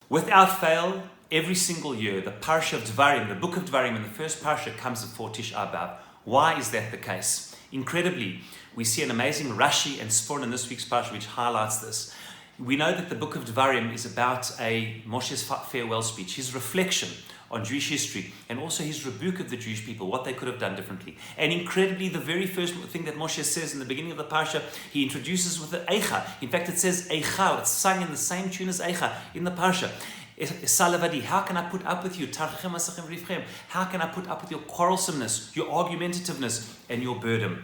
Without fail, every single year, the Parasha of Devarim, the Book of Devarim, and the first Parasha comes before Tisha B'Av. Why is that the case? Incredibly, we see an amazing Rashi and Sforn in this week's Parasha which highlights this. We know that the Book of Devarim is about Moshe's farewell speech, his reflection on Jewish history, and also his rebuke of the Jewish people, what they could have done differently. And incredibly, the very first thing that Moshe says in the beginning of the Parasha, he introduces with the Eicha. In fact, it says Eicha, it's sung in the same tune as Eicha in the Parasha. How can I put up with you? How can I put up with your quarrelsomeness, your argumentativeness, and your burden?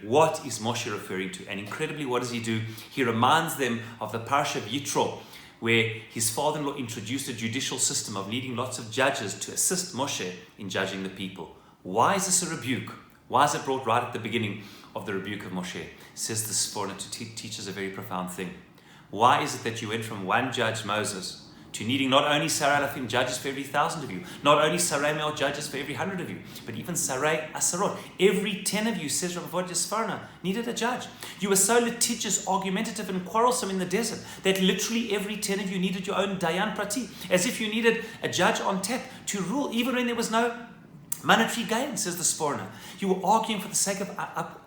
What is Moshe referring to? And incredibly, what does he do? He reminds them of the Parasha of trop, where his father-in-law introduced a judicial system of needing lots of judges to assist Moshe in judging the people. Why is this a rebuke? Why is it brought right at the beginning of the rebuke of Moshe? Says the Sforna to teach us a very profound thing. Why is it that you went from one judge, Moses, to needing not only Sarai Alafim judges for every 1,000 of you, not only Sarai Me'ot judges for every 100 of you, but even Sarai Asarot, every 10 of you, says Rav Avodia Sforna, needed a judge. You were so litigious, argumentative, and quarrelsome in the desert that literally every 10 of you needed your own Dayan Prati, as if you needed a judge on tap to rule, even when there was no monetary gain, says the Sforna. You were arguing for the sake of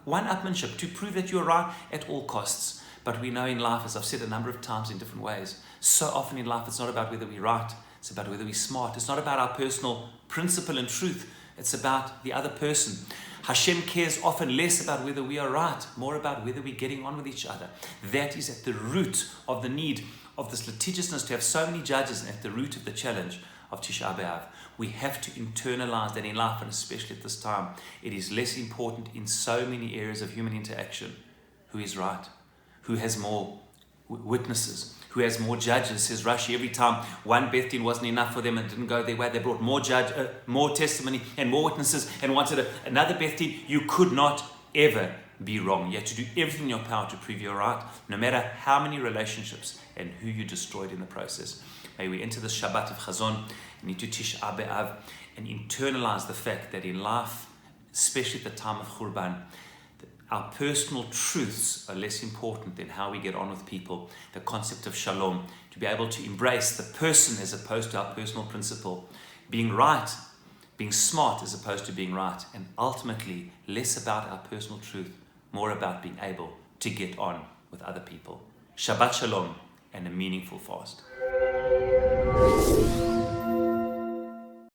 one-upmanship to prove that you were right at all costs. But we know in life, as I've said a number of times in different ways, so often in life it's not about whether we're right, it's about whether we're smart. It's not about our personal principle and truth, it's about the other person. Hashem cares often less about whether we are right, more about whether we're getting on with each other. That is at the root of the need of this litigiousness to have so many judges, and at the root of the challenge of Tisha B'Av. We have to internalize that in life, and especially at this time, it is less important in so many areas of human interaction. Who is right? Who has more witnesses? Who has more judges? Says Rashi, every time one Beth Din wasn't enough for them and didn't go their way, they brought more testimony and more witnesses and wanted another Beth Din. You could not ever be wrong. You had to do everything in your power to prove you're right, no matter how many relationships and who you destroyed in the process. May we enter this Shabbat of Chazon and into Tisha B'Av and internalize the fact that in life, especially at the time of Churban, our personal truths are less important than how we get on with people. The concept of shalom, to be able to embrace the person as opposed to our personal principle. Being right, being smart as opposed to being right. And ultimately, less about our personal truth, more about being able to get on with other people. Shabbat shalom and a meaningful fast.